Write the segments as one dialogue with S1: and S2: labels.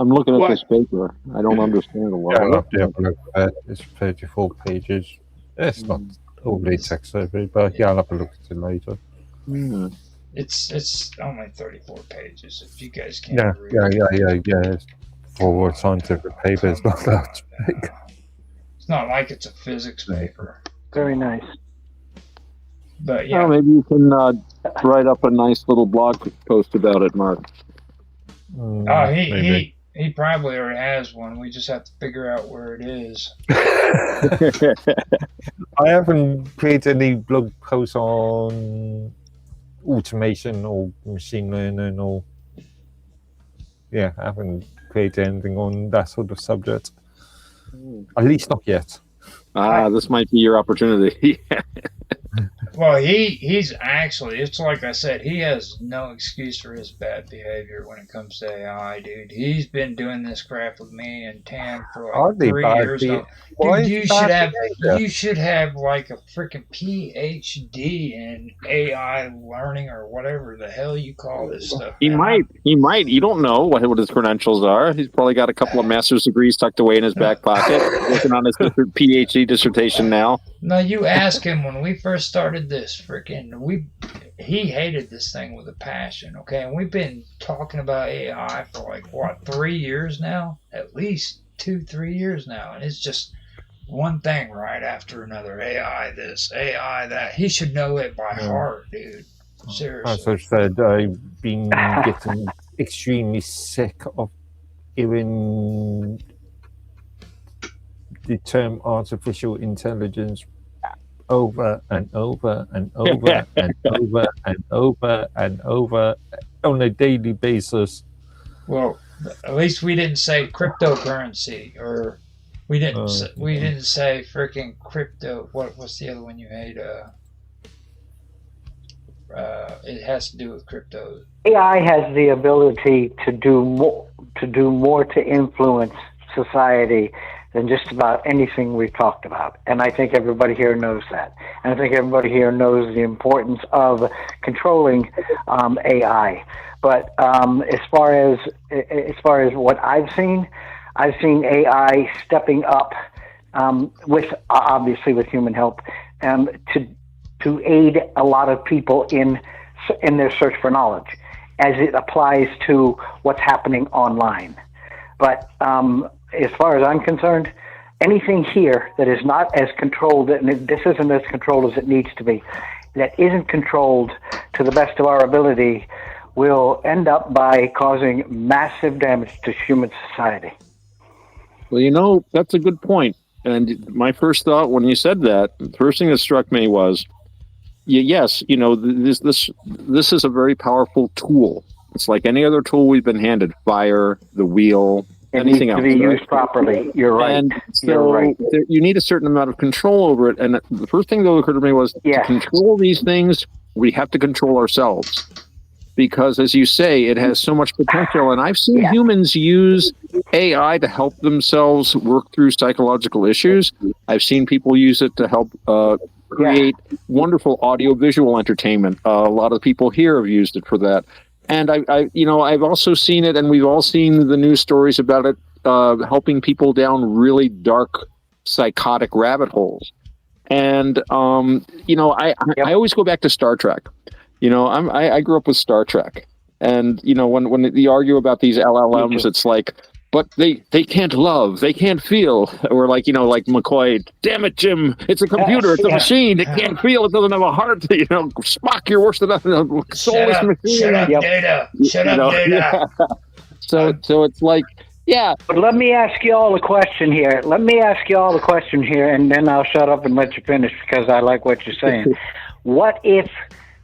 S1: I'm looking at this paper. I don't understand a lot.
S2: Yeah, I'll have to have a look at it. It's 34 pages. It's not overly tech heavy, but yeah, I'll have a look at it later.
S3: It's only 34 pages. If you guys can't read
S2: Yeah. For a scientific paper, it's not that big.
S3: It's not like it's a physics paper.
S4: Very nice.
S3: But yeah,
S1: maybe you can write up a nice little blog post about it, Mark.
S3: He probably already has one. We just have to figure out where it is.
S2: I haven't created any blog posts on automation or machine learning or I haven't created anything on that sort of subject. At least not yet.
S1: This might be your opportunity.
S3: Well, he's actually, it's like I said, he has no excuse for his bad behavior when it comes to AI, dude. He's been doing this crap with me and Tam for like 3 years now. Dude, you should have like a freaking PhD in AI learning or whatever the hell you call this stuff.
S1: He might. You don't know what his credentials are. He's probably got a couple of master's degrees tucked away in his back pocket, working on his PhD dissertation now.
S3: No, you ask him when we first started this he hated this thing with a passion, okay? And we've been talking about AI for like, 3 years now? At least 2-3 years now. And it's just one thing right after another. AI this, AI that. He should know it by heart, dude. Seriously.
S2: As I said, I've been getting extremely sick of hearing the term artificial intelligence over and over and over and over and over and over on a daily basis.
S3: Well, at least we didn't say cryptocurrency, or we didn't say freaking crypto. What's the other one you hate? It has to do with crypto.
S4: AI has the ability to do more to influence society than just about anything we've talked about. And I think everybody here knows that. And I think everybody here knows the importance of controlling AI. But as far as what I've seen AI stepping up with human help to aid a lot of people in their search for knowledge as it applies to what's happening online. But as far as I'm concerned, anything here that is not as controlled, and this isn't as controlled as it needs to be, that isn't controlled to the best of our ability, will end up by causing massive damage to human society.
S1: Well, that's a good point. And my first thought when you said that, the first thing that struck me was, yes, this is a very powerful tool. It's like any other tool we've been handed: fire, the wheel, anything else. It needs to be used properly. You're right. And so you need a certain amount of control over it. And the first thing that occurred to me was, to control these things, we have to control ourselves. Because, as you say, it has so much potential. And I've seen humans use AI to help themselves work through psychological issues. I've seen people use it to help create wonderful audio-visual entertainment. A lot of people here have used it for that. And I've also seen it, and we've all seen the news stories about it helping people down really dark, psychotic rabbit holes. And I always go back to Star Trek. I grew up with Star Trek, and when they argue about these LLMs, it's like, but they can't love, they can't feel, or like McCoy, damn it, Jim, it's a computer, it's a machine, it can't feel, it doesn't have a heart. Spock, you're worse than a soulless machine.
S3: Shut up, Data. Shut up, Data.
S1: So it's like,
S4: But let me ask you all a question here. And then I'll shut up and let you finish, because I like what you're saying. What if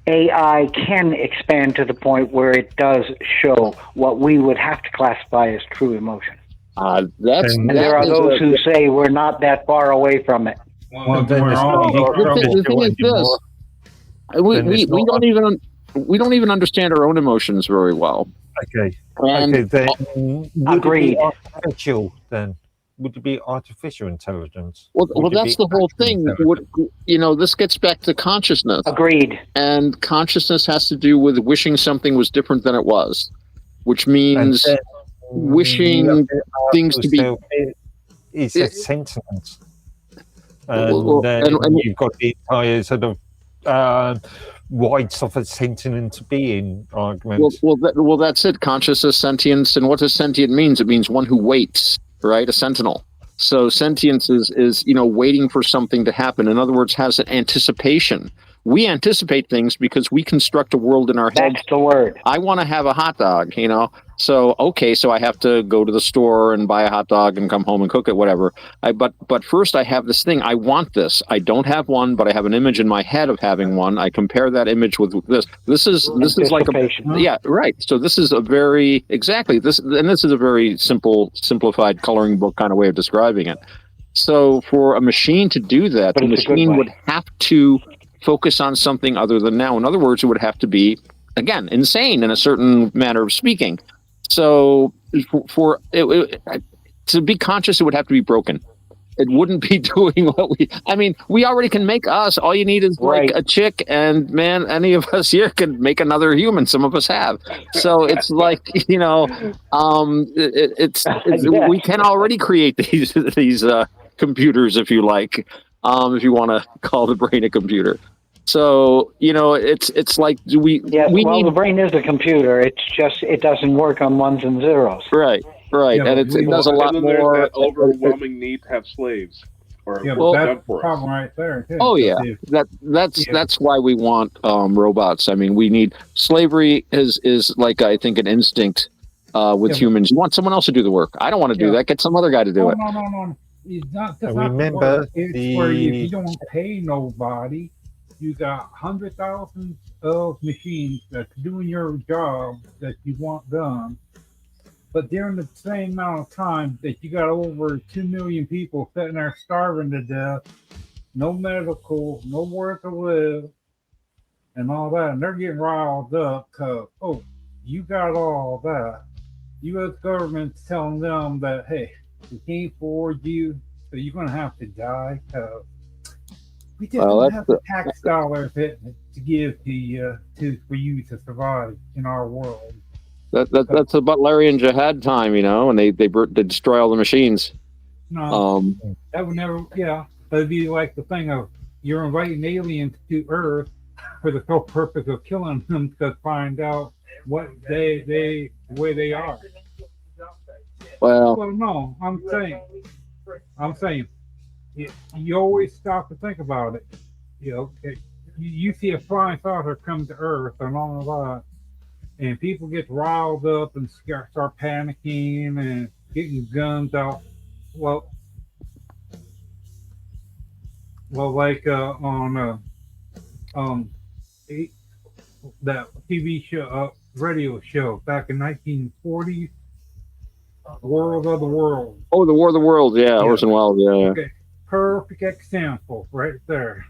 S4: AI can expand to the point where it does show what we would have to classify as true emotion? There are those who say we're not that far away from it.
S1: The thing is this: we don't even understand our own emotions very well.
S2: Okay.
S1: Then
S4: agreed.
S2: Artificial then. Would it be artificial intelligence?
S1: Well, that's the whole thing. This gets back to consciousness.
S4: Agreed.
S1: And consciousness has to do with wishing something was different than it was, which means wishing things to be.
S2: It's a sentiment.
S1: Well,
S2: And you've got the entire sort of rights of a sentient being argument.
S1: Well, that's it. Consciousness, sentience, and what does sentient means? It means one who waits, right? A sentinel. So sentience is waiting for something to happen. In other words, has an anticipation. We anticipate things because we construct a world in our head.
S4: That's the word.
S1: I want to have a hot dog, So I have to go to the store and buy a hot dog and come home and cook it, whatever. But first I have this thing. I want this. I don't have one, but I have an image in my head of having one. I compare that image with this. This is like right. So this is a very this is a very simplified coloring book kind of way of describing it. So for a machine to do that, the machine would have to focus on something other than now. In other words, it would have to be, again, insane in a certain manner of speaking. So to be conscious, it would have to be broken. It wouldn't be doing what we already can make us. All you need is like a chick, and man, any of us here could make another human. Some of us have. So it's like, we can already create these computers, if you like. If you want to call the brain a computer. So, it's like,
S4: the brain is a computer. It's just, it doesn't work on ones and zeros.
S1: Right.
S5: Yeah,
S1: and it does a lot more.
S5: There's that overwhelming need to have slaves.
S6: But that's the problem right there, too.
S1: Oh, yeah. That's why we want robots. I mean, we need slavery is like, I think, an instinct with humans. You want someone else to do the work. I don't want to do that. Get some other guy to do it.
S6: No. It's not,
S2: Remember,
S6: it's where you don't pay nobody. You got 100,000 of machines that's doing your job that you want done. But during the same amount of time that you got over 2 million people sitting there starving to death, no medical, nowhere to live, and all that, and they're getting riled up because, you got all that. U.S. government's telling them that, hey, we can't afford you, so you're going to have to die. We just don't have the tax dollars to give to you for you to survive in our world.
S1: That's a Butlerian jihad time, and they destroy all the machines.
S6: No, that would never. Yeah, that'd be like the thing of you're inviting aliens to Earth for the sole purpose of killing them to find out what the way they are. Well, no, I'm saying, you always stop to think about it. You see a flying saucer come to Earth and all of that, and people get riled up and start panicking and getting guns out. Well, like on that TV show, radio show back in 1940s. War of the Worlds.
S1: Oh, the War of the Worlds, yeah. Orson Welles, yeah.
S6: Okay, perfect example right there.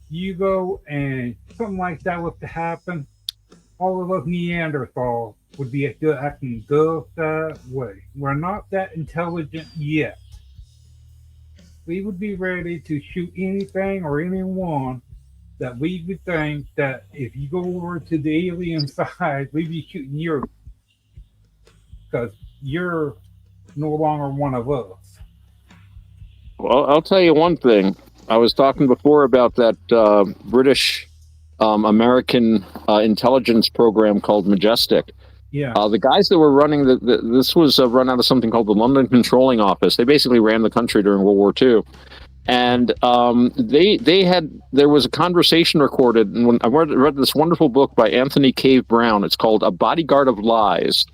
S6: You go and something like that was to happen, all of us Neanderthals would be acting just that way. We're not that intelligent yet. We would be ready to shoot anything or anyone that we would think that if you go over to the alien side, we'd be shooting you. Because you're no longer one of us.
S1: Well, I'll tell you one thing. I was talking before about that British American intelligence program called Majestic.
S6: Yeah.
S1: The guys that were running this was run out of something called the London Controlling Office. They basically ran the country during World War II. And there was a conversation recorded, and when I read this wonderful book by Anthony Cave Brown. It's called A Bodyguard of Lies.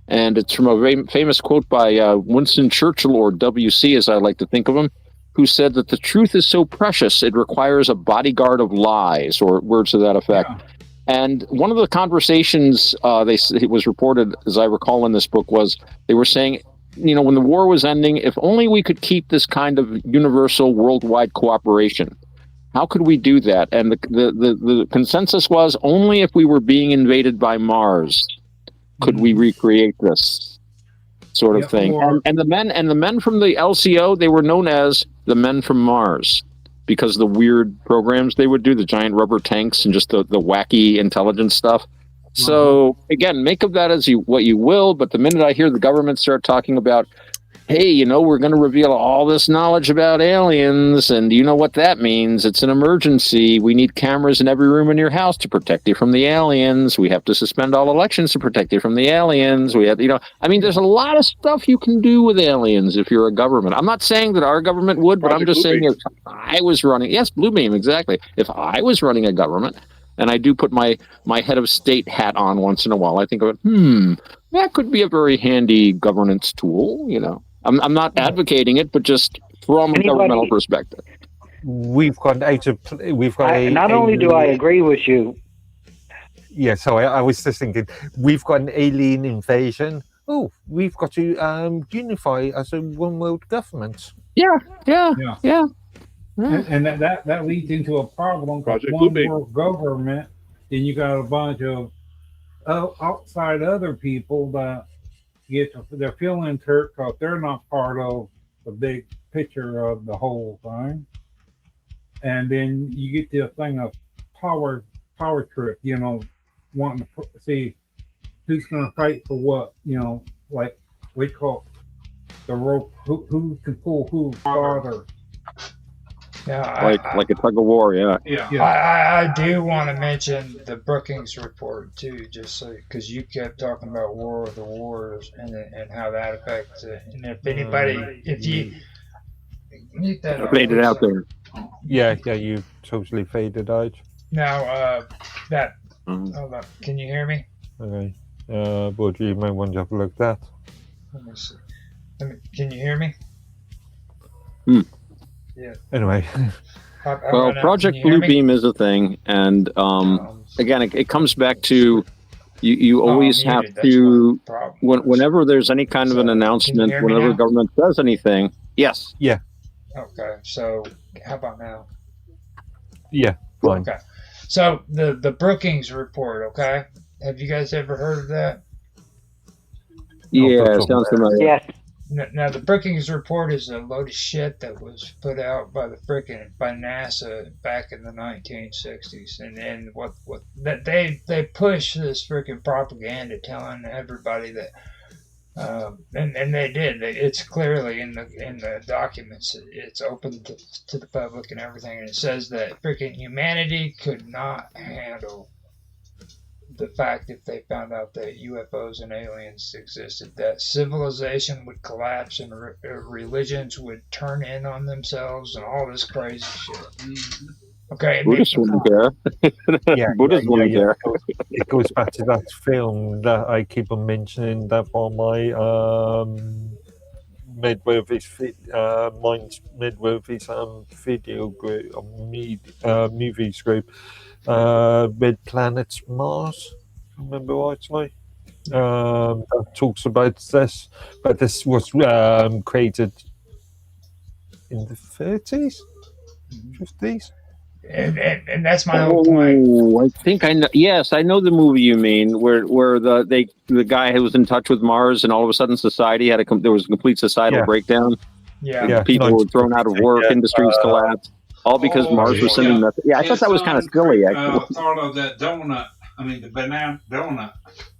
S1: And it's from a very famous quote by Winston Churchill, or WC as I like to think of him, who said that the truth is so precious it requires a bodyguard of lies, or words to that effect. Yeah. And one of the conversations it was reported, as I recall in this book, was they were saying, when the war was ending, if only we could keep this kind of universal worldwide cooperation. How could we do that? And the consensus was only if we were being invaded by Mars could we recreate this sort of thing. And the men from the LCO, they were known as the men from Mars because of the weird programs they would do, the giant rubber tanks and just the wacky intelligence stuff. So again, make of that as what you will. But the minute I hear the government start talking about, hey, you know, we're going to reveal all this knowledge about aliens, and you know what that means? It's an emergency. We need cameras in every room in your house to protect you from the aliens. We have to suspend all elections to protect you from the aliens. We have, you know, I mean, there's a lot of stuff you can do with aliens if you're a government. I'm not saying that our government would, but I'm just saying if I was running, yes, Bluebeam, exactly. If I was running a government, and I do put my head of state hat on once in a while, I think of it, that could be a very handy governance tool, you know. I'm not advocating it, but just from a governmental perspective.
S2: We've got
S4: Not only do I agree with you.
S2: Yeah, so I was just thinking, we've got an alien invasion. Oh, we've got to unify as a one world government.
S1: Yeah.
S6: And that leads into a problem.
S5: Project
S6: One
S5: Bluebeam.
S6: world government, then you got a bunch of outside other people that they're feeling hurt because they're not part of the big picture of the whole thing. And then you get this thing of power trip, you know, wanting to see who's going to fight for what, you know, like we call the rope, who can pull who farther.
S3: Yeah,
S1: like a tug of war, yeah.
S3: I do want to mention the Brookings report too, just so because you kept talking about War of the Wars and how that affects it. And if anybody, if you mute that,
S1: I made it out there.
S2: Yeah, you totally faded out.
S3: Now, hold on, can you hear me?
S2: Okay. But you might want to have a look at that.
S3: Let me see. Can you hear me? Yeah.
S2: Anyway.
S1: Well, Project Bluebeam is a thing, and again, it comes back to you always have to, whenever there's any kind of an announcement, whenever the government does anything. Yes.
S2: Yeah.
S3: Okay. So how about now?
S2: Yeah. Fine.
S3: Okay. So the Brookings report. Okay. Have you guys ever heard of that?
S1: Yeah, sounds familiar.
S4: Yes.
S3: Now the Brookings report is a load of shit that was put out by by NASA back in the 1960s, and what that they push this freaking propaganda telling everybody that, and they did. It's clearly in the documents. It's open to the public and everything, and it says that freaking humanity could not handle the fact if they found out that UFOs and aliens existed, that civilization would collapse and religions would turn in on themselves and all this crazy shit. Okay,
S1: Buddhists wouldn't care. Buddhists wouldn't care.
S2: It goes back to that film that I keep on mentioning that on my Midworthy's video group, movies group. Red Planet Mars, remember rightly? That talks about this, but this was created in the 30s, 50s.
S3: And that's my whole point.
S1: I think I know. Yes, I know the movie you mean, where the guy who was in touch with Mars, and all of a sudden society there was a complete societal breakdown.
S3: Yeah.
S1: People were thrown out of work, industries collapsed. All because Mars was sending nothing. Yeah, I thought that was kind of silly, actually.
S7: Part of that donut. I mean, the banana donut.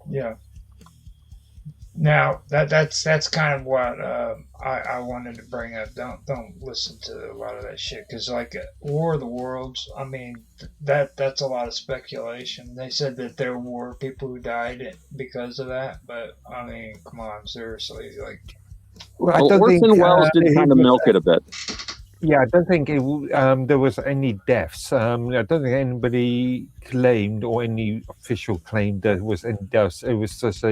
S3: Yeah. Now that's kind of what I wanted to bring up. Don't listen to a lot of that shit, because like War of the Worlds. I mean, that's a lot of speculation. They said that there were people who died because of that, but I mean, come on, seriously, like.
S1: Well, Orson Welles did kind of milk it a bit.
S2: Yeah, I don't think there was any deaths. I don't think anybody claimed, or any official claimed, there was any deaths. It was just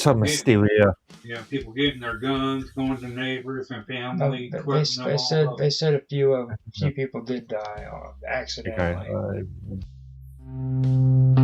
S2: some hysteria.
S7: Yeah, people getting their guns, going to neighbors and family.
S3: They said a few people did die accidentally.
S2: Okay.